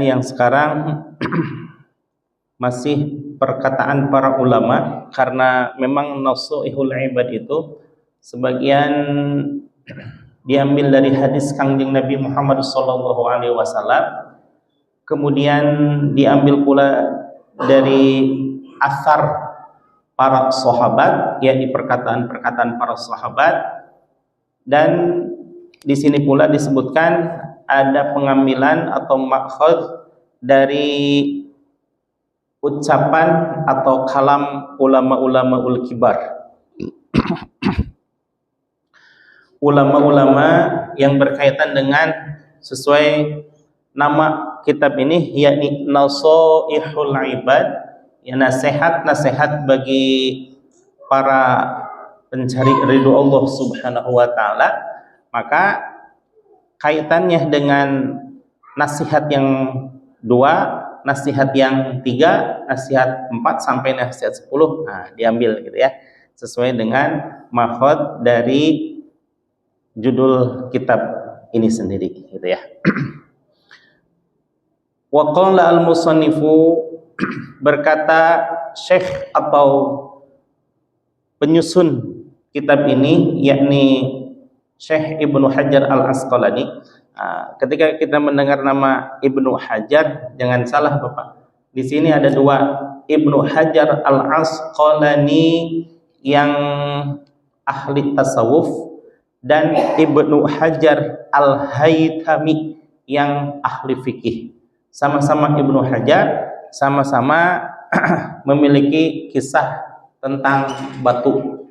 yang sekarang masih perkataan para ulama, karena memang nasuihul ibad itu sebagian diambil dari hadis Kangjeng Nabi Muhammad SAW, kemudian diambil pula dari asar para sahabat, yakni perkataan-perkataan para sahabat, dan di sini pula disebutkan ada pengambilan atau makhad dari ucapan atau kalam ulama-ulama ul-kibar. Ulama-ulama yang berkaitan dengan sesuai nama kitab ini, yakni Nasaihul Ibad, ya, nasihat-nasihat bagi para pencari ridho Allah Subhanahu wa taala. Maka kaitannya dengan nasihat yang 2, nasihat yang 3, nasihat 4 sampai nasihat 10, nah diambil gitu ya, sesuai dengan makhad dari judul kitab ini sendiri gitu ya. Wa qala al-musannifu, berkata syekh atau penyusun kitab ini, yakni Syekh Ibnu Hajar Al-Asqalani. Ketika kita mendengar nama Ibnu Hajar, jangan salah Bapak. Di sini ada 2, Ibnu Hajar Al-Asqalani yang ahli tasawuf dan Ibnu Hajar Al-Haythami yang ahli fikih. Sama-sama Ibnu Hajar, sama-sama memiliki kisah tentang batu.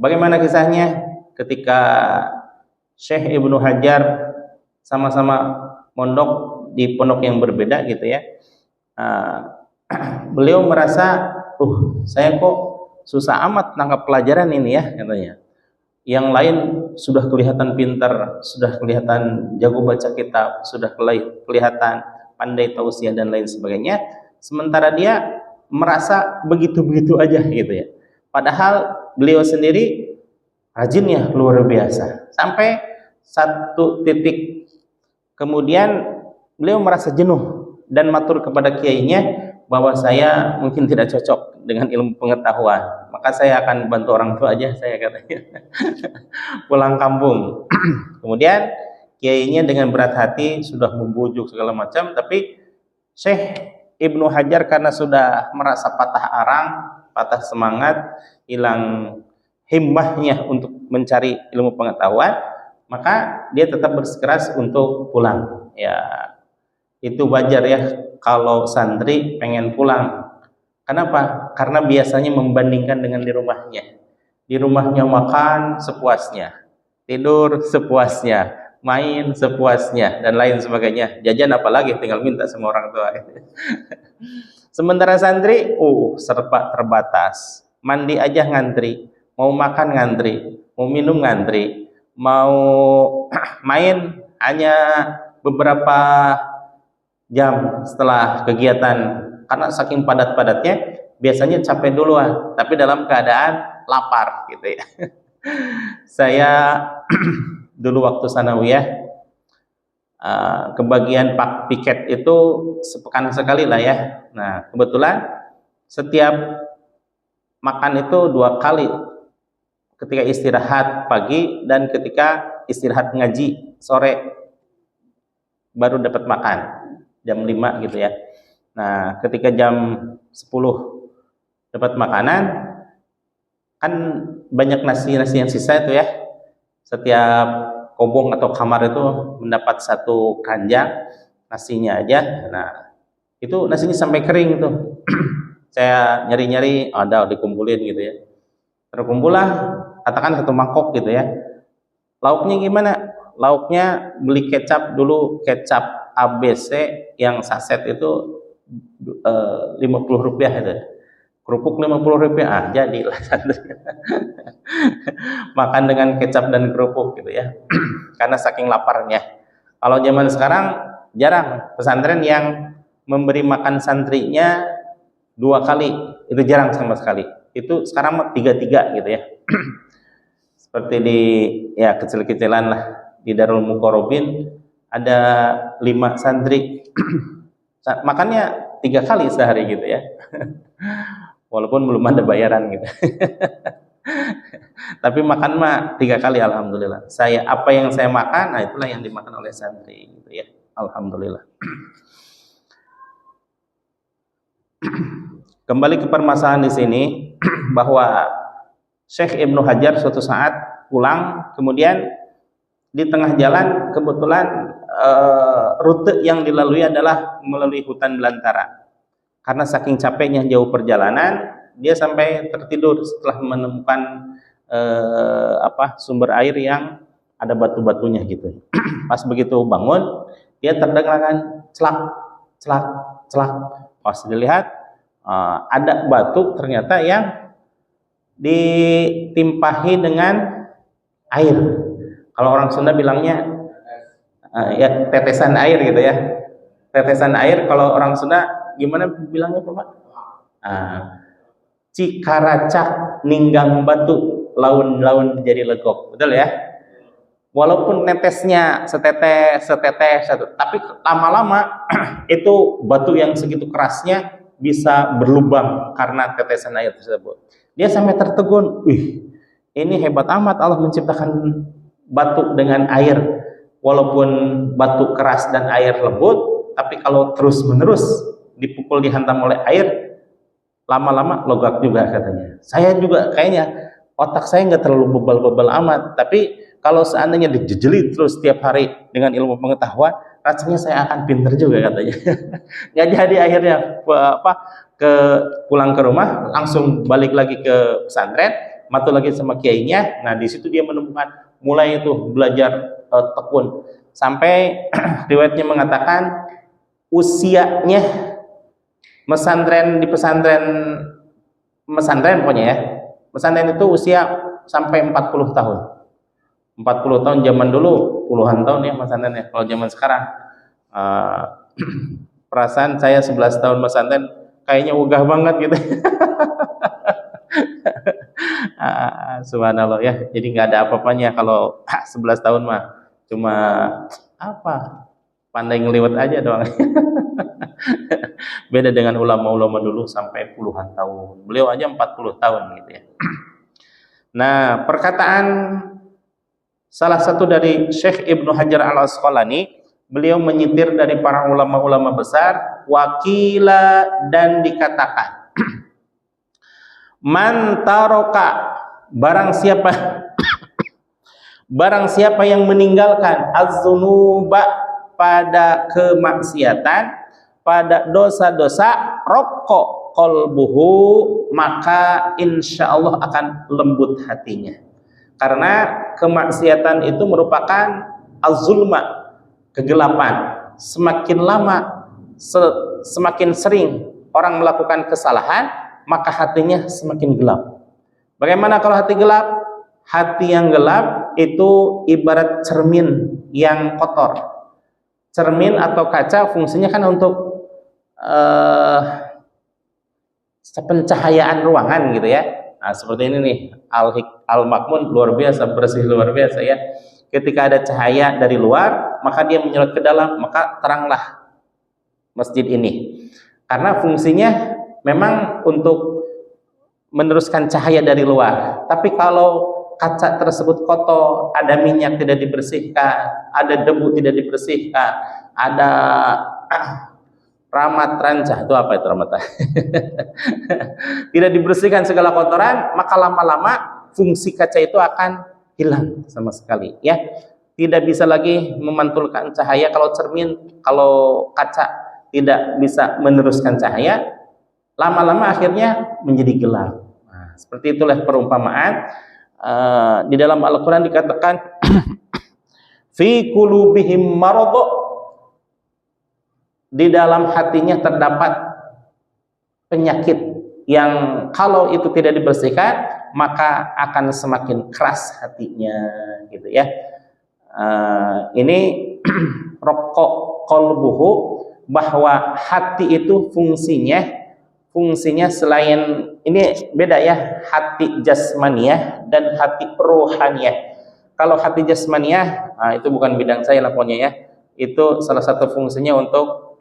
Bagaimana kisahnya? Ketika Syekh Ibnu Hajar sama-sama mondok di pondok yang berbeda gitu ya, beliau merasa, saya kok susah amat nangkap pelajaran ini ya, katanya. Yang lain sudah kelihatan pintar, sudah kelihatan jago baca kitab, sudah kelihatan pandai tausiah dan lain sebagainya, sementara dia merasa begitu-begitu aja gitu ya. Padahal beliau sendiri rajinnya luar biasa. Sampai satu titik kemudian beliau merasa jenuh dan matur kepada kiainya bahwa saya mungkin tidak cocok dengan ilmu pengetahuan, maka saya akan bantu orang tua aja, saya katanya. Pulang kampung. Kemudian kiainya dengan berat hati sudah membujuk segala macam, tapi Syekh Ibnu Hajar karena sudah merasa patah arang, patah semangat, hilang himmahnya untuk mencari ilmu pengetahuan, maka dia tetap bersikeras untuk pulang. Ya, itu wajar ya kalau santri pengen pulang. Kenapa? Karena biasanya membandingkan dengan di rumahnya. Di rumahnya makan sepuasnya, tidur sepuasnya, main sepuasnya, dan lain sebagainya. Jajan apalagi tinggal minta sama orang tua. Sementara santri, serba terbatas. Mandi aja ngantri, mau makan ngantri, mau minum ngantri, mau main hanya beberapa jam setelah kegiatan, karena saking padat-padatnya biasanya capek duluan, tapi dalam keadaan lapar gitu ya. Saya dulu waktu sanawiyah kebagian pak piket itu sepekan sekali lah ya. Nah kebetulan setiap makan itu 2 kali, ketika istirahat pagi dan ketika istirahat ngaji sore, baru dapat makan jam 5 gitu ya. Nah ketika jam 10 dapat makanan, kan banyak nasi-nasi yang sisa itu ya. Setiap kobong atau kamar itu mendapat 1 keranjang nasinya aja. Nah itu nasinya sampai kering tuh. Saya nyari-nyari, ada dikumpulin gitu ya. Terkumpul lah, katakan 1 mangkok gitu ya. Lauknya gimana? Lauknya beli kecap dulu, kecap ABC yang saset itu 50 rupiah itu. Kerupuk 50 rupiah, jadilah makan dengan kecap dan kerupuk gitu ya. Karena saking laparnya. Kalau zaman sekarang jarang pesantren yang memberi makan santrinya 2 kali, itu jarang sama sekali. Itu sekarang 3-3 gitu ya. Seperti di ya kecil-kecilan lah, di Darul Muqarrabin ada 5 santri Makannya 3 kali sehari gitu ya. Walaupun belum ada bayaran gitu. Tapi makan mah 3 kali alhamdulillah. Apa yang saya makan, nah itulah yang dimakan oleh santri gitu ya. Alhamdulillah. Kembali ke permasalahan di sini bahwa Syekh Ibnu Hajar suatu saat pulang, kemudian di tengah jalan kebetulan rute yang dilalui adalah melalui hutan belantara. Karena saking capeknya jauh perjalanan, dia sampai tertidur setelah menemukan sumber air yang ada batu-batunya gitu. Pas begitu bangun, dia terdengarkan celak, celak, celak. Pas dilihat ada batu ternyata yang ditimpahi dengan air. Kalau orang Sunda bilangnya ya tetesan air gitu ya. Tetesan air kalau orang Sunda gimana bilangnya Pak? Cikaracak ninggang batu, laun-laun jadi legok. Betul ya? Walaupun netesnya setetes, tapi lama-lama itu batu yang segitu kerasnya bisa berlubang karena tetesan air tersebut. Dia sampai tertegun, ini hebat amat Allah menciptakan batu dengan air. Walaupun batu keras dan air lembut, tapi kalau terus-menerus dipukul dihantam oleh air, lama-lama logak juga katanya. Saya juga kayaknya otak saya nggak terlalu bebal-bebal amat, tapi kalau seandainya dijejeli terus setiap hari dengan ilmu pengetahuan, rasanya saya akan pinter juga katanya. Nggak jadi akhirnya pulang ke rumah, langsung balik lagi ke pesantren, matur lagi sama kiainya. Nah di situ dia menemukan mulai itu belajar tekun sampai riwayatnya mengatakan usianya pesantren pokoknya ya. Pesantren itu usia sampai 40 tahun. 40 tahun zaman dulu puluhan tahun ya pesantren ya. Kalau zaman sekarang perasaan saya 11 tahun pesantren kayaknya wegah banget gitu. Subhanallah ya. Jadi nggak ada apa-apanya kalau 11 tahun mah cuma pandai ngeliwat aja doang. Beda dengan ulama-ulama dulu sampai puluhan tahun. Beliau aja 40 tahun gitu ya. Nah, perkataan salah satu dari Syekh Ibnu Hajar Al-Asqalani, beliau menyitir dari para ulama-ulama besar, wakila dan dikatakan, man taroka, barang siapa yang meninggalkan az-zunuba pada kemaksiatan, pada dosa-dosa, rokok qalbuhu, maka insya Allah akan lembut hatinya. Karena kemaksiatan itu merupakan az-zulma, kegelapan. Semakin lama, semakin sering orang melakukan kesalahan, maka hatinya semakin gelap. Bagaimana kalau hati gelap? Hati yang gelap itu ibarat cermin yang kotor. Cermin atau kaca fungsinya kan untuk pencahayaan ruangan gitu ya. Nah, seperti ini nih, Al-Makmun luar biasa, bersih luar biasa ya. Ketika ada cahaya dari luar, maka dia menyerot ke dalam, maka teranglah masjid ini. Karena fungsinya memang untuk meneruskan cahaya dari luar. Tapi kalau kaca tersebut kotor, ada minyak tidak dibersihkan, ada debu tidak dibersihkan, ada ramat rancah, itu apa itu ramat? Tidak dibersihkan segala kotoran, maka lama-lama fungsi kaca itu akan hilang sama sekali ya. Tidak bisa lagi memantulkan cahaya. Kalau cermin, kalau kaca tidak bisa meneruskan cahaya, lama-lama akhirnya menjadi gelap. Nah, seperti itulah perumpamaan. Di dalam Al-Quran dikatakan fi qulubihim maradh, di dalam hatinya terdapat penyakit yang kalau itu tidak dibersihkan maka akan semakin keras hatinya gitu ya. Ini rokok qalbuhu, bahwa hati itu fungsinya selain ini beda ya, hati jasmaniyah dan hati rohaniyah. Kalau hati jasmaniyah, itu bukan bidang saya lah pokoknya ya. Itu salah satu fungsinya untuk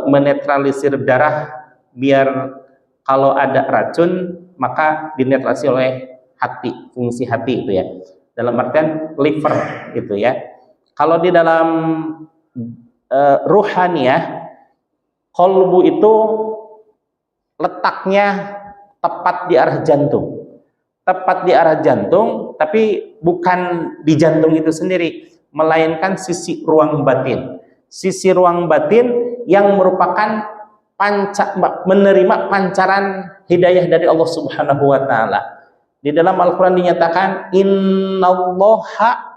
menetralisir darah, biar kalau ada racun maka dinetralisir oleh hati, fungsi hati itu ya, dalam artian liver gitu ya. Kalau di dalam ruhaniyah, qalbu itu letaknya tepat di arah jantung, tepat di arah jantung, tapi bukan di jantung itu sendiri, melainkan sisi ruang batin. Sisi ruang batin yang merupakan menerima pancaran hidayah dari Allah Subhanahu wa taala. Di dalam Al-Qur'an dinyatakan innallaha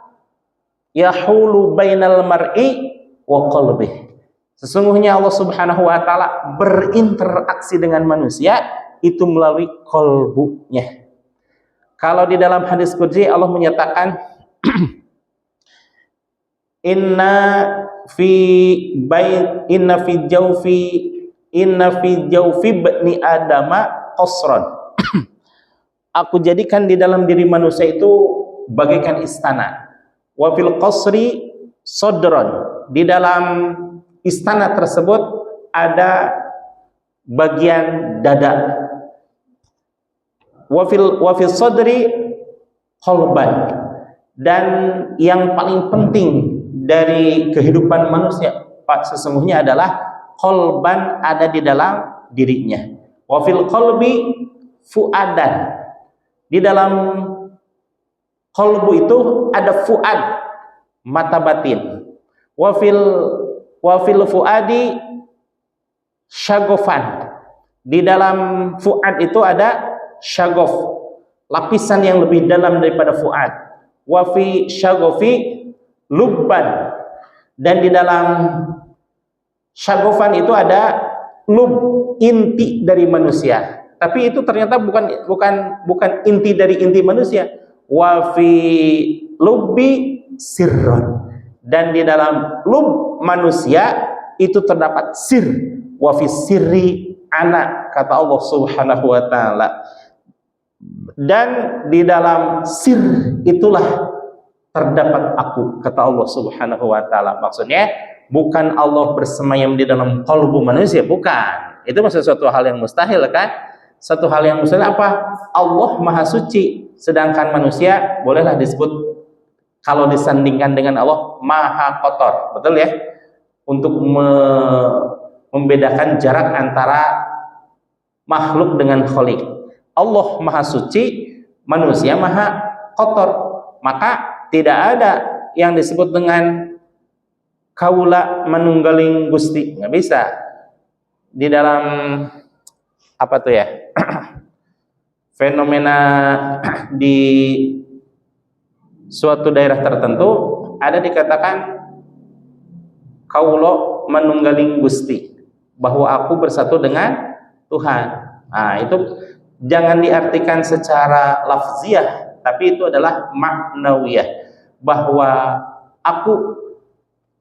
yahulu bainal mar'i wa qalbih. Sesungguhnya Allah Subhanahu wa taala berinteraksi dengan manusia itu melalui qalbunya. Kalau di dalam hadis qudsi Allah menyatakan inna fi jawfi bani adama qasran. Aku jadikan di dalam diri manusia itu bagaikan istana. Wa fil qasri sadran. Di dalam istana tersebut ada bagian dada. Wa fil sadri qalban. Dan yang paling penting dari kehidupan manusia sesungguhnya adalah qalban, ada di dalam dirinya. Wa fil qalbi fuadan. Di dalam qalbu itu ada fuad, mata batin. Wa fil fuadi syagofan. Di dalam fuad itu ada syagof, lapisan yang lebih dalam daripada fuad. Wa fi syagofi lubban. Dan di dalam syagofan itu ada lub, inti dari manusia. Tapi itu ternyata bukan inti dari inti manusia. Wa fi lubbi sirron. Dan di dalam lub manusia itu terdapat sir. Wa fi sirri ana, kata Allah Subhanahu wa taala. Dan di dalam sir itulah terdapat aku, kata Allah Subhanahu wa taala. Maksudnya bukan Allah bersemayam di dalam kalbu manusia, bukan. Itu maksud suatu hal yang mustahil kan? Satu hal yang mustahil apa? Allah Maha Suci, sedangkan manusia bolehlah disebut kalau disandingkan dengan Allah Maha Kotor, betul ya? Untuk membedakan jarak antara makhluk dengan khalik. Allah Maha Suci, manusia Maha Kotor. Maka tidak ada yang disebut dengan kaula manunggaling Gusti, nggak bisa. Di dalam apa tuh ya, fenomena di suatu daerah tertentu ada dikatakan kaulo manunggaling Gusti, bahwa aku bersatu dengan Tuhan. Nah, itu jangan diartikan secara lafziah, tapi itu adalah maknawiyah, bahwa aku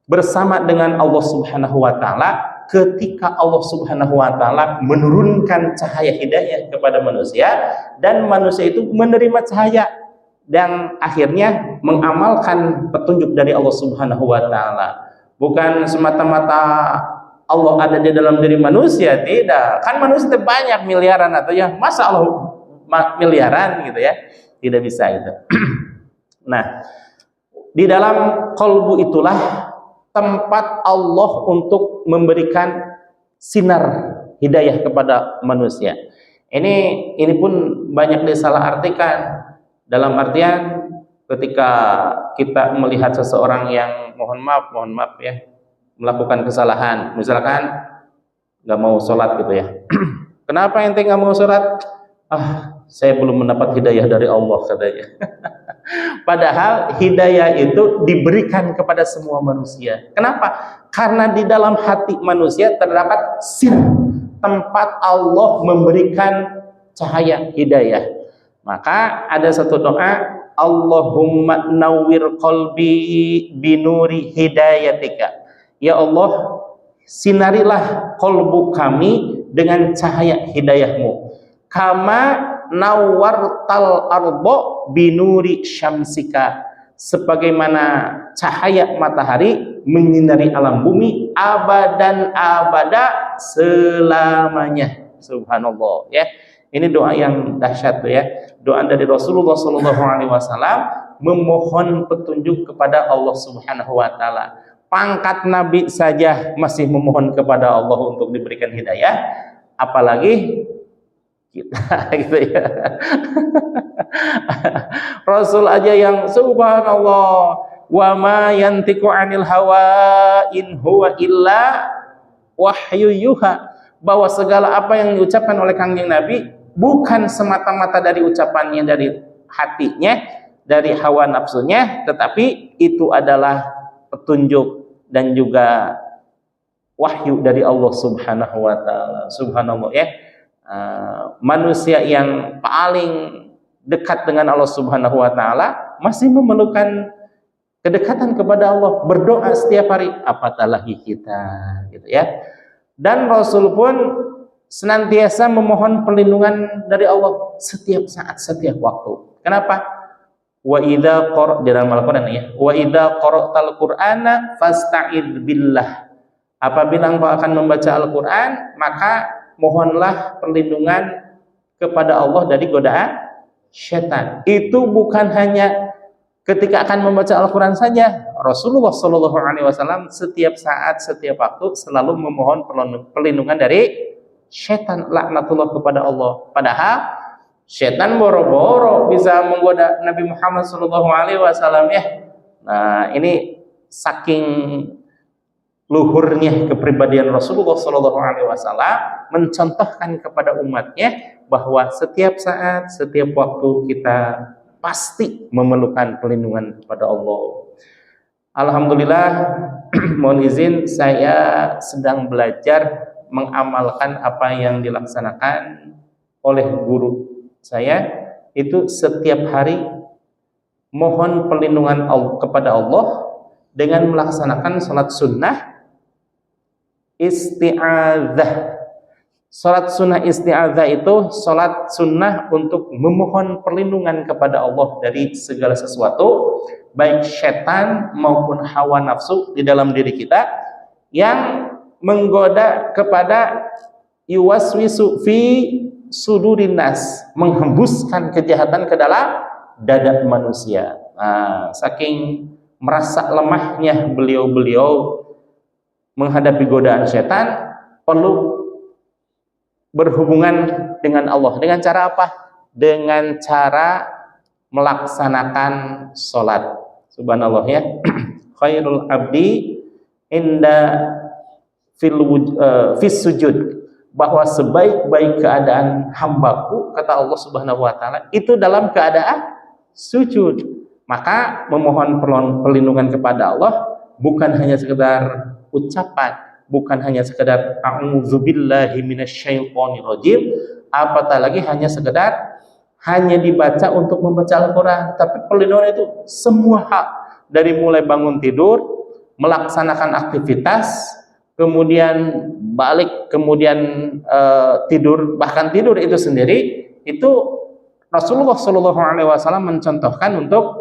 bersama dengan Allah Subhanahu wa taala ketika Allah Subhanahu wa taala menurunkan cahaya hidayah kepada manusia, dan manusia itu menerima cahaya dan akhirnya mengamalkan petunjuk dari Allah Subhanahu wa taala. Bukan semata-mata Allah ada di dalam diri manusia, tidak. Kan manusia banyak miliaran, atau ya masa Allah miliaran gitu ya. Tidak bisa itu. Nah, di dalam qalbu itulah tempat Allah untuk memberikan sinar hidayah kepada manusia. Ini pun banyak disalahartikan, dalam artian ketika kita melihat seseorang yang mohon maaf ya, melakukan kesalahan, misalkan nggak mau sholat gitu ya. Kenapa ente nggak mau sholat? Saya belum mendapat hidayah dari Allah, katanya. Padahal hidayah itu diberikan kepada semua manusia. Kenapa? Karena di dalam hati manusia terdapat sir, tempat Allah memberikan cahaya hidayah. Maka ada satu doa, Allahumma nawwir qalbi binuri hidayatika. Ya Allah, sinarilah qalbu kami dengan cahaya hidayahmu. Kama nawwartal ardo binuri syamsika, sebagaimana cahaya matahari menyinari alam bumi abadan abada selamanya. Subhanallah ya. Ini doa yang dahsyat tuh ya. Doa dari Rasulullah sallallahu alaihi wasallam memohon petunjuk kepada Allah Subhanahu wa taala. Pangkat nabi saja masih memohon kepada Allah untuk diberikan hidayah, apalagi kita gitu ya. Rasul aja yang subhanallah wa ma yantiqu 'anil hawa in huwa illa wahyu yuha, bahwa segala apa yang diucapkan oleh Kangjeng Nabi bukan semata-mata dari ucapannya dari hatinya, dari hawa nafsunya, tetapi itu adalah petunjuk dan juga wahyu dari Allah Subhanahu wa taala. Subhanallah ya. Manusia yang paling dekat dengan Allah Subhanahu wa taala masih memerlukan kedekatan kepada Allah, berdoa setiap hari, apatah lagi kita gitu ya. Dan Rasul pun senantiasa memohon perlindungan dari Allah setiap saat, setiap waktu. Kenapa? Wa idza qara' dalam Al-Qur'an ya. Wa idza qara'tal Qur'ana fasta'id billah. Apabila engkau akan membaca Al-Qur'an, maka mohonlah perlindungan kepada Allah dari godaan syaitan. Itu bukan hanya ketika akan membaca Al-Quran saja. Rasulullah Shallallahu Alaihi Wasallam setiap saat, setiap waktu selalu memohon perlindungan dari syaitan, laknatullah kepada Allah. Padahal syaitan boro-boro bisa menggoda Nabi Muhammad Shallallahu Alaihi Wasallam ya. Nah ini saking luhurnya kepribadian Rasulullah Shallallahu Alaihi Wasallam mencontohkan kepada umatnya bahwa setiap saat, setiap waktu kita pasti memerlukan perlindungan kepada Allah. Alhamdulillah, mohon izin saya sedang belajar mengamalkan apa yang dilaksanakan oleh guru saya, itu setiap hari mohon perlindungan kepada Allah dengan melaksanakan salat sunnah isti'adzah. Salat sunnah isti'adzah itu salat sunnah untuk memohon perlindungan kepada Allah dari segala sesuatu, baik syaitan maupun hawa nafsu di dalam diri kita yang menggoda kepada yuwaswisu fi sudurin nas, menghembuskan kejahatan ke dalam dada manusia. Nah, saking merasa lemahnya beliau-beliau menghadapi godaan syaitan, perlu berhubungan dengan Allah. Dengan cara apa? Dengan cara melaksanakan sholat. Subhanallah ya. Khairul abdi inda fis sujud, bahwa sebaik-baik keadaan hambaku, kata Allah Subhanahu wa taala, itu dalam keadaan sujud. Maka memohon perlindungan kepada Allah bukan hanya sekedar ucapan, bukan hanya sekedar a'udzubillahi minasyaitonirrajim, apatah lagi hanya sekedar hanya dibaca untuk membaca Al-Quran, tapi perlindungan itu semua hal, dari mulai bangun tidur, melaksanakan aktivitas, kemudian balik, kemudian tidur, bahkan tidur itu sendiri, itu Rasulullah Shallallahu Alaihi Wasallam mencontohkan untuk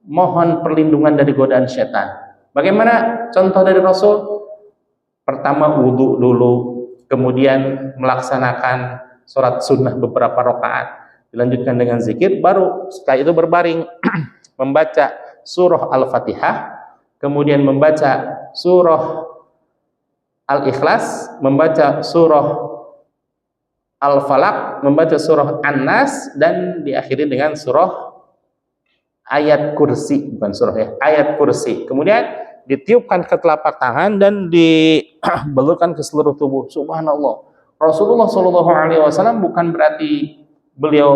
mohon perlindungan dari godaan syaitan. Bagaimana contoh dari Rasul? Pertama wudhu dulu, kemudian melaksanakan sholat sunnah beberapa rakaat, dilanjutkan dengan zikir, baru setelah itu berbaring membaca surah Al-Fatihah, kemudian membaca surah Al-Ikhlas, membaca surah Al-Falaq, membaca surah An-Nas, dan diakhiri dengan surah ayat kursi, bukan surah ya, ayat kursi. Kemudian ditiupkan ke telapak tangan dan dibelurkan ke seluruh tubuh. Subhanallah. Rasulullah Shallallahu Alaihi Wasallam bukan berarti beliau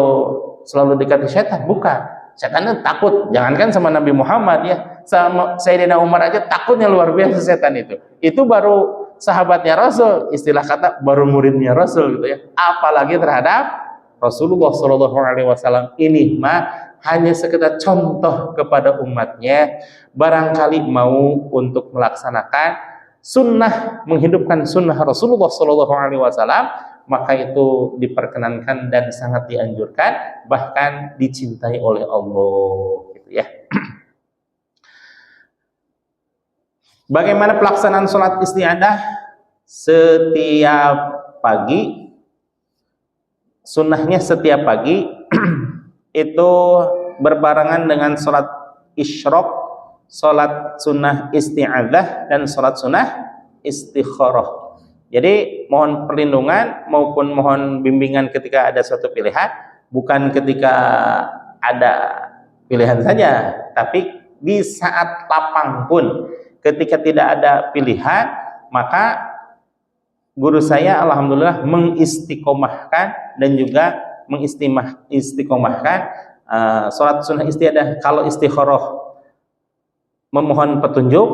selalu dekati syaitan, bukan. Syaitan itu takut, jangankan sama Nabi Muhammad ya, sama Sayyidina Umar aja takutnya luar biasa setan itu. Itu baru sahabatnya Rasul, istilah kata baru muridnya Rasul gitu ya. Apalagi terhadap Rasulullah Shallallahu Alaihi Wasallam. Ini mah hanya sekedar contoh kepada umatnya, barangkali mau untuk melaksanakan sunnah, menghidupkan sunnah Rasulullah Shallallahu Alaihi Wasallam, maka itu diperkenankan dan sangat dianjurkan, bahkan dicintai oleh Allah, gitu ya. Bagaimana pelaksanaan sholat isti'adah? Setiap pagi, sunnahnya setiap pagi itu berbarengan dengan sholat isyraq, sholat sunnah isti'adah, dan sholat sunnah istikharah. Jadi mohon perlindungan maupun mohon bimbingan ketika ada suatu pilihan, bukan ketika ada pilihan saja, tapi di saat lapang pun. Ketika tidak ada pilihan, maka guru saya alhamdulillah mengistiqomahkan dan juga mengistiqomahkan sholat sunnah istiadah. Kalau istikharah memohon petunjuk,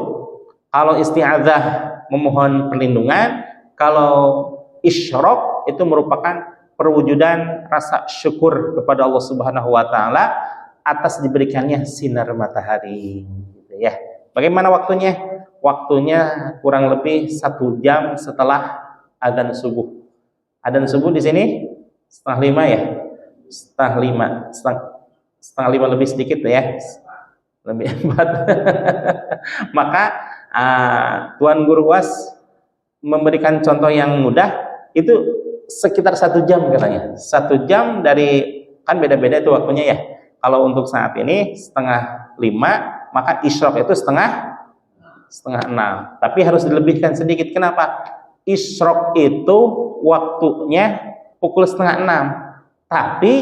kalau isti'adzah memohon perlindungan, kalau isyraq itu merupakan perwujudan rasa syukur kepada Allah Subhanahu wa taala atas diberikannya sinar matahari, gitu ya. Bagaimana waktunya? Waktunya kurang lebih 1 jam setelah adzan subuh. Adzan subuh di sini 4:30 ya, 4:30, setengah 5 lebih sedikit ya, lebih 4. Maka Tuan Guru Was memberikan contoh yang mudah, itu sekitar 1 jam katanya. 1 jam dari, kan beda-beda itu waktunya ya. Kalau untuk saat ini 4:30, maka isyraq itu setengah 6. Tapi harus dilebihkan sedikit. Kenapa? Isyraq itu waktunya pukul 5:30. Tapi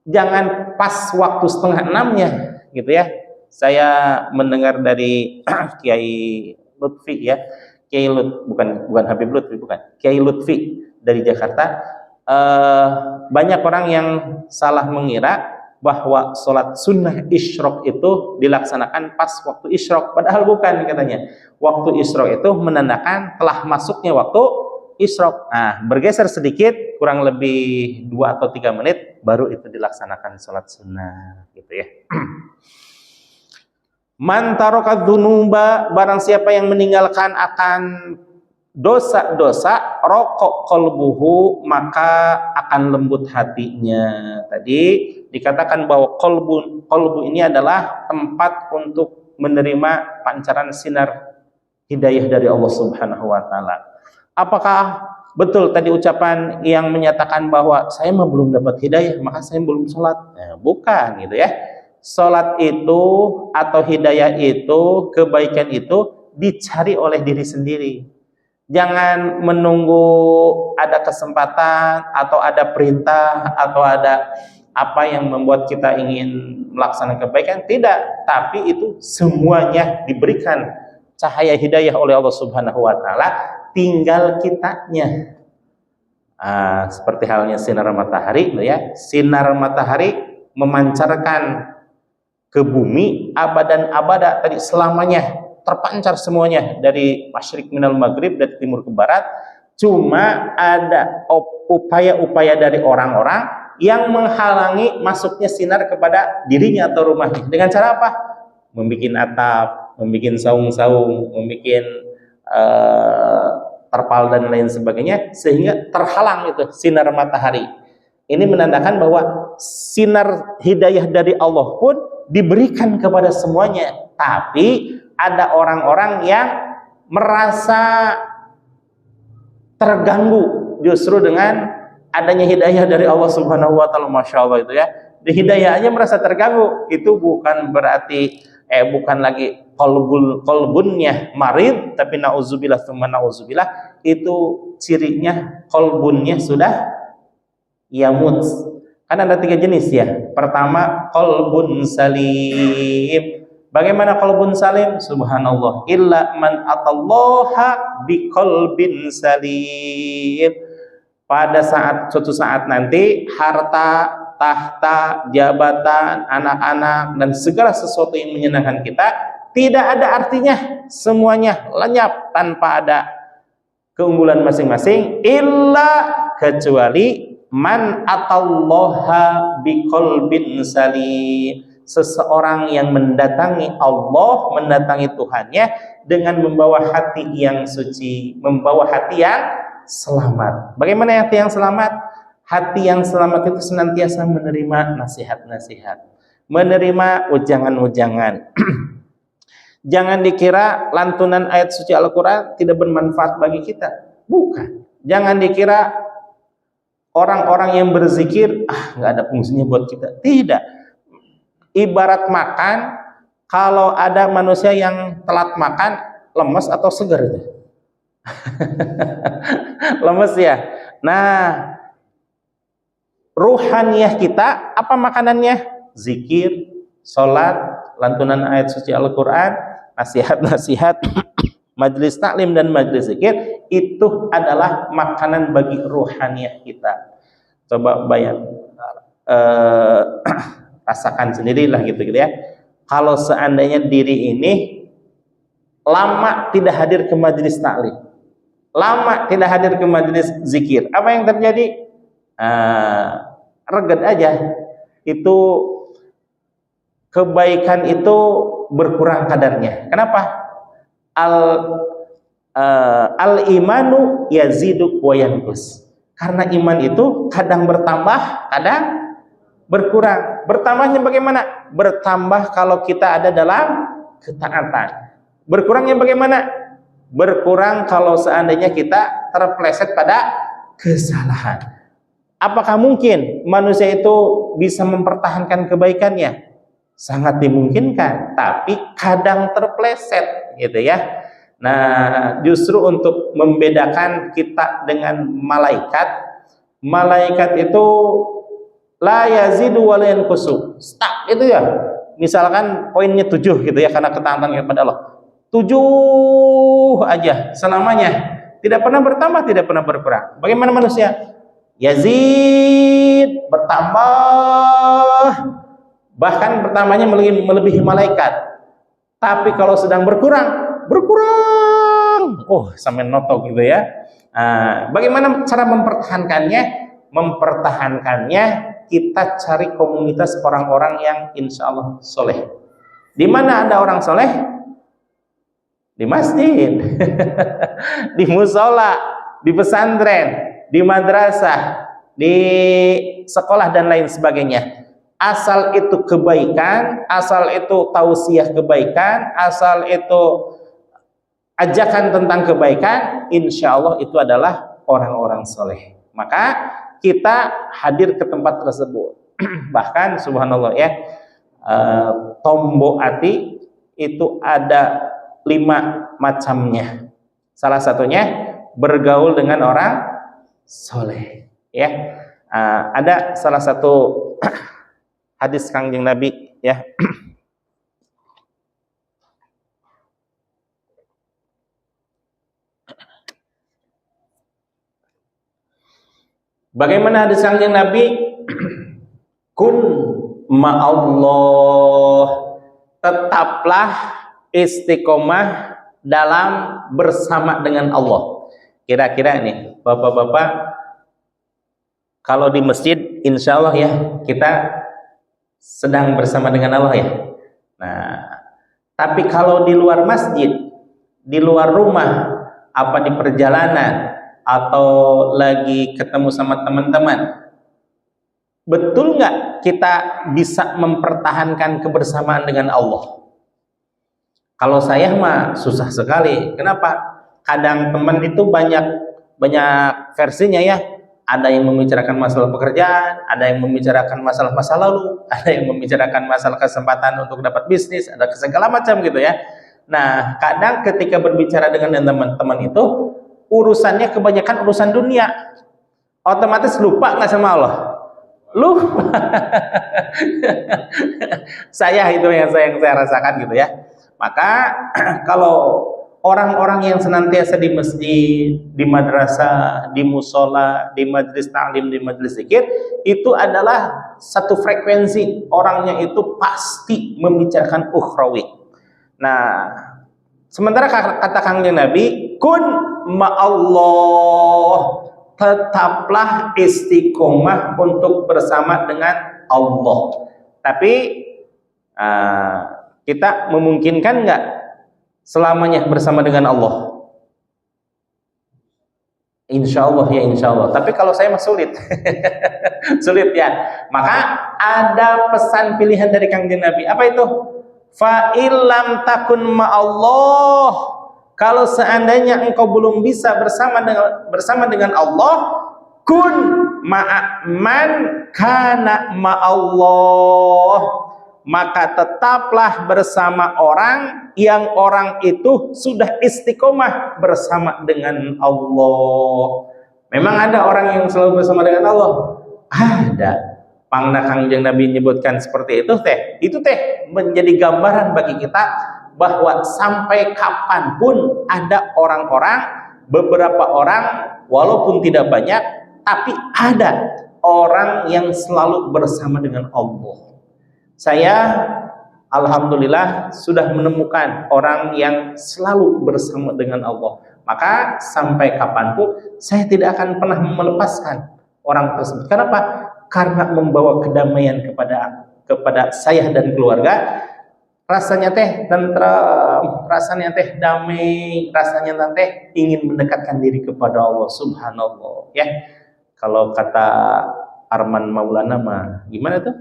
jangan pas waktu 5:30-nya, gitu ya. Saya mendengar dari Kiai Lutfi ya, bukan Habib Lutfi, bukan, Kiai Lutfi dari Jakarta. Banyak orang yang salah mengira bahwa sholat sunnah isyraq itu dilaksanakan pas waktu isyraq, padahal bukan katanya. Waktu isyraq itu menandakan telah masuknya waktu isyraq. Nah, bergeser sedikit, kurang lebih 2 atau 3 menit baru itu dilaksanakan sholat sunnah, gitu ya. Man taraka dzunuba, barang siapa yang meninggalkan akan dosa-dosa, raqqa qalbuhu, maka akan lembut hatinya. Tadi dikatakan bahwa qalbu ini adalah tempat untuk menerima pancaran sinar hidayah dari Allah Subhanahu wa taala. Apakah betul tadi ucapan yang menyatakan bahwa saya mah belum dapat hidayah, maka saya belum sholat? Nah, bukan gitu ya. Sholat itu atau hidayah itu, kebaikan itu dicari oleh diri sendiri. Jangan menunggu ada kesempatan atau ada perintah atau ada apa yang membuat kita ingin melaksanakan kebaikan. Tidak, tapi itu semuanya diberikan cahaya hidayah oleh Allah Subhanahu wa taala, tinggal kitanya. Seperti halnya sinar matahari, ya. Sinar matahari memancarkan ke bumi abadan abada, tadi selamanya terpancar semuanya dari masyrik minal maghrib, dari timur ke barat. Cuma ada upaya-upaya dari orang-orang yang menghalangi masuknya sinar kepada dirinya atau rumahnya. Dengan cara apa? Membikin atap, membikin saung-saung, membikin terpal dan lain sebagainya, sehingga terhalang itu sinar matahari. Ini menandakan bahwa sinar hidayah dari Allah pun diberikan kepada semuanya. Tapi ada orang-orang yang merasa terganggu justru dengan adanya hidayah dari Allah Subhanahu wa taala. Masya Allah itu ya. Di hidayah aja merasa terganggu. Itu bukan berarti bukan lagi kolbunnya marid, tapi nauzubillah tsumma nauzubillah, itu cirinya kolbunnya sudah yamut. Kan ada 3 jenis ya. Pertama, kolbun salim. Bagaimana kolbun salim? Subhanallah, illa man atallaha biqalbin salim. Pada suatu saat nanti, harta, tahta, jabatan, anak-anak, dan segala sesuatu yang menyenangkan kita tidak ada artinya, semuanya lenyap tanpa ada keunggulan masing-masing, illa, kecuali man atallaha biqalbin salim, seseorang yang mendatangi Allah, mendatangi Tuhannya dengan membawa hati yang suci, membawa hati yang selamat. Bagaimana hati yang selamat? Hati yang selamat itu senantiasa menerima nasihat-nasihat, menerima ujangan-ujangan. Jangan dikira lantunan ayat suci Al-Quran tidak bermanfaat bagi kita. Bukan. Jangan dikira orang-orang yang berzikir, nggak ada fungsinya buat kita. Tidak. Ibarat makan, kalau ada manusia yang telat makan, lemes atau segar itu? Lemes ya. Nah, ruhaniyah kita, apa makanannya? Zikir, sholat, lantunan ayat suci Al-Quran, nasihat-nasihat, majlis taklim dan majlis zikir, itu adalah makanan bagi ruhaniyah kita. Coba bayang, rasakan sendirilah gitu ya. Kalau seandainya diri ini lama tidak hadir ke majlis taklim, lama tidak hadir ke majlis zikir, apa yang terjadi? Reged aja. Itu kebaikan itu berkurang kadarnya. Kenapa? Al-imanu yazidu wa yanqus. Karena iman itu kadang bertambah, kadang berkurang. Bertambahnya bagaimana? Bertambah kalau kita ada dalam ketaatan. Berkurangnya bagaimana? Berkurang kalau seandainya kita terpleset pada kesalahan. Apakah mungkin manusia itu bisa mempertahankan kebaikannya? Sangat dimungkinkan, tapi kadang terpleset gitu ya. Nah, justru untuk membedakan kita dengan malaikat, malaikat itu la yazidu wa la yanqusu. Stuck itu ya. Misalkan poinnya 7 gitu ya, karena ketaatan kepada Allah. 7 aja selamanya. Tidak pernah bertambah, tidak pernah berkurang. Bagaimana manusia? Yazid, bertambah, bahkan bertambahnya melebihi malaikat. Tapi kalau sedang berkurang, sampai notok gitu ya. Bagaimana cara mempertahankannya? Mempertahankannya kita cari komunitas orang-orang yang insya Allah soleh. Di mana ada orang soleh? Di masjid, di musola, di pesantren, di madrasah, di sekolah dan lain sebagainya. Asal itu kebaikan, asal itu tausiah kebaikan, asal itu ajakan tentang kebaikan, insya Allah itu adalah orang-orang soleh. Maka kita hadir ke tempat tersebut. Bahkan subhanallah ya, tombo ati itu ada 5 macamnya. Salah satunya bergaul dengan orang soleh ya. Ada salah satu hadis Kangjeng Nabi ya. Bagaimana hadis Kangjeng Nabi? Kun ma'allah, tetaplah istiqomah dalam bersama dengan Allah. Kira-kira nih bapak-bapak, kalau di masjid insya Allah ya kita sedang bersama dengan Allah ya. Nah, tapi kalau di luar masjid, di luar rumah, apa di perjalanan atau lagi ketemu sama teman-teman, betul nggak kita bisa mempertahankan kebersamaan dengan Allah? Kalau saya mah susah sekali. Kenapa? Kadang teman itu banyak versinya ya. Ada yang membicarakan masalah pekerjaan, ada yang membicarakan masalah masa lalu, ada yang membicarakan masalah kesempatan untuk dapat bisnis, ada segala macam gitu ya. Nah, kadang ketika berbicara dengan teman-teman itu, urusannya kebanyakan urusan dunia. Otomatis lupa nggak sama Allah? Lupa. Itu yang saya rasakan gitu ya. Maka kalau orang-orang yang senantiasa di masjid, di madrasah, di musola, di majlis ta'lim, di majlis zikir, itu adalah satu frekuensi. Orangnya itu pasti membicarakan ukhrawi. Nah, sementara kata Kangjeng Nabi, kun ma'allah, tetaplah istiqomah untuk bersama dengan Allah. Tapi kita memungkinkan nggak selamanya bersama dengan Allah? Insya Allah ya, insya Allah. Tapi kalau saya mah sulit. Sulit ya. Maka ada pesan pilihan dari Kangjeng Nabi. Apa itu? Fa illam takun ma'allah, kalau seandainya engkau belum bisa bersama dengan Allah, kun ma'man kana ma'allah, maka tetaplah bersama orang yang orang itu sudah istiqomah bersama dengan Allah. Memang ada orang yang selalu bersama dengan Allah? Ada. Pangna Kangjeng Nabi menyebutkan seperti itu teh menjadi gambaran bagi kita bahwa sampai kapanpun ada orang-orang, beberapa orang walaupun tidak banyak, tapi ada orang yang selalu bersama dengan Allah. Saya alhamdulillah sudah menemukan orang yang selalu bersama dengan Allah. Maka sampai kapanpun saya tidak akan pernah melepaskan orang tersebut. Kenapa? Karena membawa kedamaian kepada saya dan keluarga. Rasanya teh tenteram, rasanya teh damai, rasanya teh ingin mendekatkan diri kepada Allah Subhanallah, ya. Kalau kata Arman Maulana mah gimana tuh?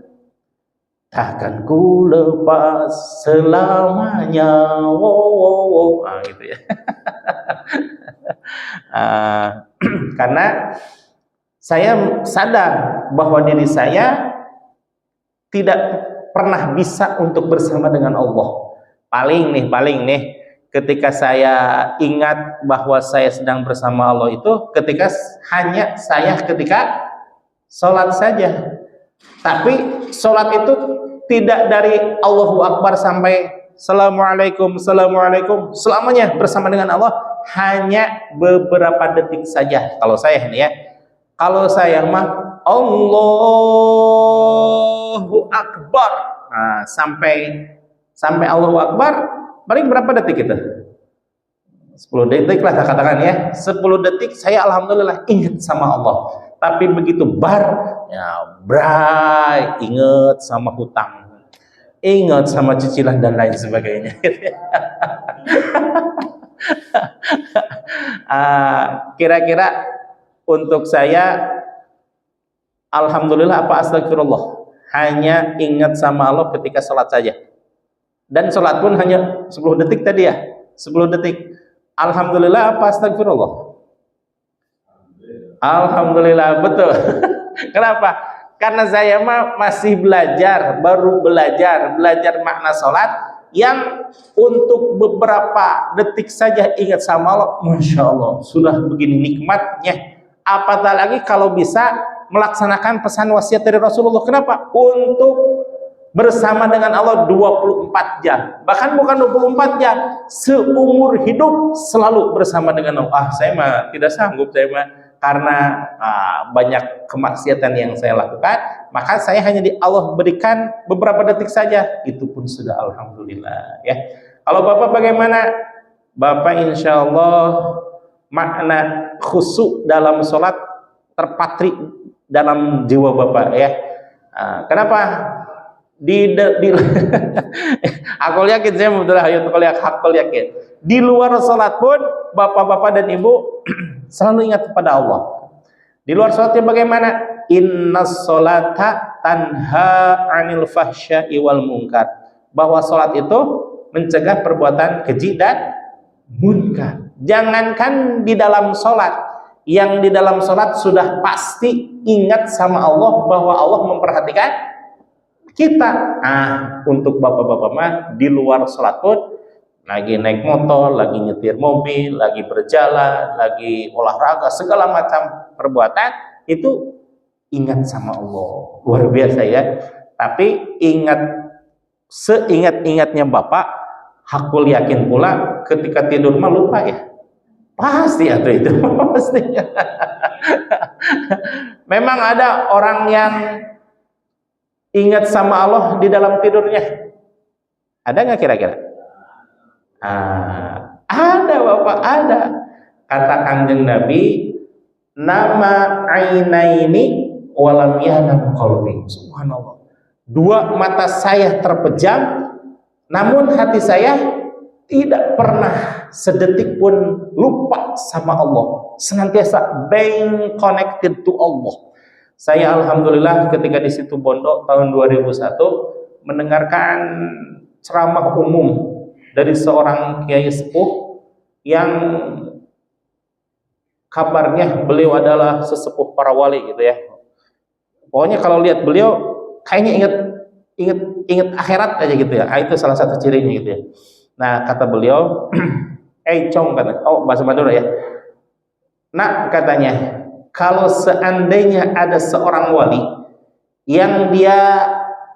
Takkan ku lepas selamanya, wow. Gitu ya. Karena saya sadar bahwa diri saya tidak pernah bisa untuk bersama dengan Allah. Paling nih, ketika saya ingat bahwa saya sedang bersama Allah itu ketika sholat saja. Tapi sholat itu tidak dari Allahu Akbar sampai Assalamualaikum selamanya bersama dengan Allah, hanya beberapa detik saja. Kalau saya ini ya, kalau saya mah Allahu Akbar, nah, sampai Allahu Akbar paling berapa detik itu? 10 detik lah katakan ya. 10 detik saya alhamdulillah ingat sama Allah. Tapi begitu ya bray, ingat sama hutang, ingat sama cicilan dan lain sebagainya. Kira-kira untuk saya alhamdulillah apa astagfirullah, hanya ingat sama Allah ketika sholat saja. Dan sholat pun hanya 10 detik tadi ya, 10 detik. Alhamdulillah apa astagfirullah? Alhamdulillah, betul. Kenapa? Karena saya masih baru belajar makna sholat, yang untuk beberapa detik saja ingat sama Allah, Masya Allah, sudah begini nikmatnya. Apatah lagi kalau bisa melaksanakan pesan wasiat dari Rasulullah. Kenapa? Untuk bersama dengan Allah 24 jam. Bahkan bukan 24 jam, seumur hidup selalu bersama dengan Allah. Saya mah tidak sanggup, karena banyak kemaksiatan yang saya lakukan, maka saya hanya Allah berikan beberapa detik saja, itu pun sudah alhamdulillah ya. Kalau Bapak bagaimana? Bapak insya Allah makna khusyuk dalam sholat terpatri dalam jiwa Bapak ya. Kenapa? Aku yakin, saya betul yakin di luar sholat pun bapak-bapak dan ibu selalu ingat kepada Allah. Di luar sholatnya bagaimana? Innas sholata tanha anil fahsya'i wal munkar, bahwa sholat itu mencegah perbuatan keji dan munkar. Jangankan di dalam sholat, yang di dalam sholat sudah pasti ingat sama Allah bahwa Allah memperhatikan kita. Untuk bapak-bapak mah di luar sholat pun, lagi naik motor, lagi nyetir mobil, lagi berjalan, lagi olahraga, segala macam perbuatan itu ingat sama Allah. Luar biasa ya. Tapi seingat-ingatnya Bapak, hakul yakin pula ketika tidur mah lupa ya. Pasti atau itu pasti. Memang ada orang yang ingat sama Allah di dalam tidurnya. Ada nggak kira-kira? Ada Bapak, ada. Kata Kanjeng Nabi, nama ainaini walam yanam qalbi. Subhanallah. 2 mata saya terpejam, namun hati saya tidak pernah sedetik pun lupa sama Allah. Senantiasa being connected to Allah. Saya alhamdulillah ketika di situ Bondo tahun 2001 mendengarkan ceramah umum dari seorang kiai sepuh yang kabarnya beliau adalah sesepuh para wali gitu ya. Pokoknya kalau lihat beliau kayaknya ingat akhirat aja gitu ya. Itu salah satu cirinya gitu ya. Nah, kata beliau, cong kata, bahasa Madura ya. Nak, katanya, kalau seandainya ada seorang wali yang dia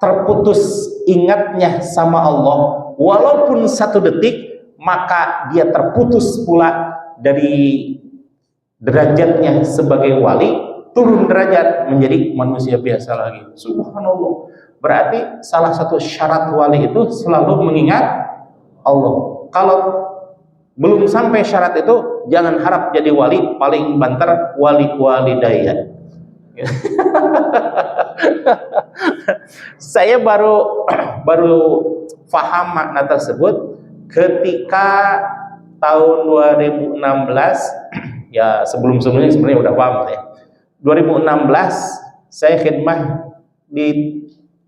terputus ingatnya sama Allah walaupun 1 detik, maka dia terputus pula dari derajatnya sebagai wali, turun derajat menjadi manusia biasa lagi. Subhanallah. Berarti salah satu syarat wali itu selalu mengingat Allah. Kalau belum sampai syarat itu, jangan harap jadi wali. Paling banter wali daya. Saya baru paham makna tersebut ketika tahun 2016, ya sebelumnya sebenarnya udah paham ya. 2016 saya khidmah di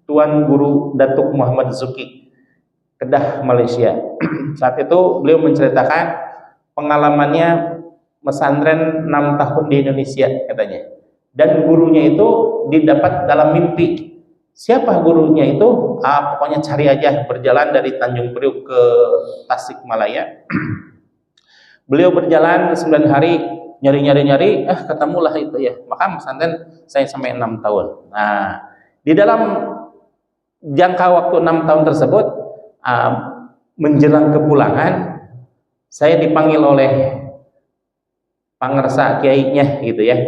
Tuan Guru Datuk Muhammad Zuki, Kedah, Malaysia. Saat itu beliau menceritakan pengalamannya pesantren 6 tahun di Indonesia katanya. Dan gurunya itu didapat dalam mimpi. Siapa gurunya itu? Pokoknya cari aja, berjalan dari Tanjung Priok ke Tasikmalaya. Beliau berjalan 9 hari, nyari, ketemulah itu ya. Maka pesantren saya sampai 6 tahun. Nah, di dalam jangka waktu 6 tahun tersebut, menjelang kepulangan, saya dipanggil oleh pangersa kiainya gitu ya.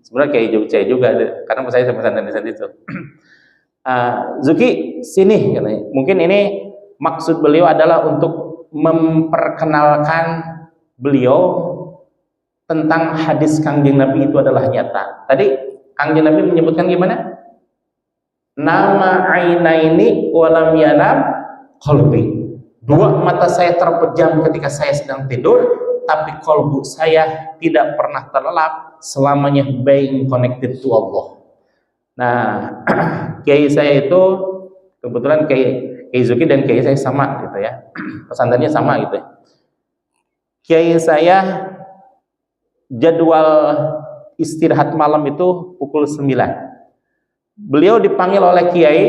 Sebenarnya kiai Jogja juga, karena saya pesantren di sana itu. Zuki, sini katanya. Mungkin ini maksud beliau adalah untuk memperkenalkan beliau tentang hadis Kangjeng Nabi itu adalah nyata. Tadi Kangjeng Nabi menyebutkan gimana? Nama ainaini walam yanam qalbi. 2 mata saya terpejam ketika saya sedang tidur, tapi kalbu saya tidak pernah terlelap, selamanya being connected to Allah. Nah, kiai saya itu kebetulan kiai Zuki dan kiai saya sama gitu ya. Pesantrennya sama gitu ya. Kiai saya jadwal istirahat malam itu pukul 9. Beliau dipanggil oleh kiai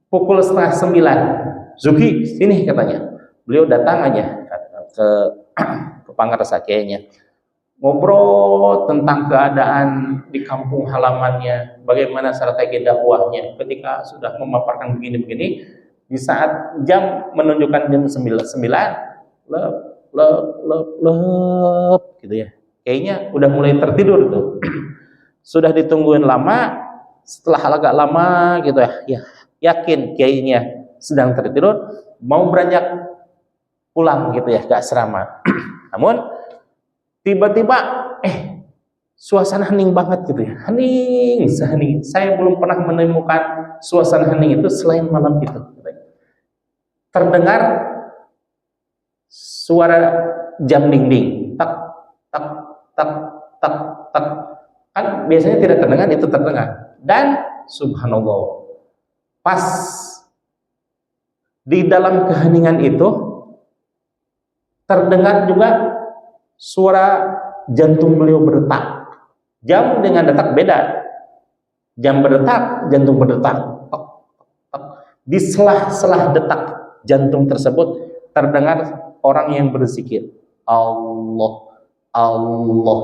pukul 8:30. Zuki, sini katanya. Beliau datang aja ke pangersa kiainya. Ngobrol tentang keadaan di kampung halamannya, bagaimana strategi dakwahnya. Ketika sudah memaparkan begini-begini, di saat jam menunjukkan jam 9, lep gitu ya. Kayaknya udah mulai tertidur tuh. Sudah ditungguin lama, setelah agak lama gitu ya, yakin kiainya sedang tertidur, mau beranjak pulang gitu ya ke asrama. Namun tiba-tiba suasana hening banget gitu ya. Hening, sehening. Saya belum pernah menemukan suasana hening itu selain malam itu. Terdengar suara jam dinding, tak tak tak tak tak. Kan biasanya tidak terdengar, itu terdengar. Dan subhanallah, pas di dalam keheningan itu terdengar juga suara jantung beliau berdetak. Jam dengan detak beda. Jam berdetak, jantung berdetak. Tok, tok. Di selah-selah detak jantung tersebut terdengar orang yang berzikir, Allah, Allah,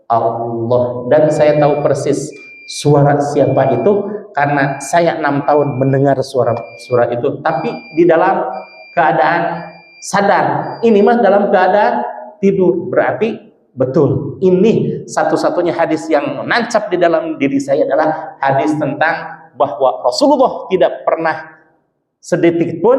Allah. Dan saya tahu persis suara siapa itu, karena saya 6 tahun mendengar suara itu, tapi di dalam keadaan sadar. Ini mah dalam keadaan tidur. Berarti betul, ini satu-satunya hadis yang menancap di dalam diri saya adalah hadis tentang bahwa Rasulullah tidak pernah sedetik pun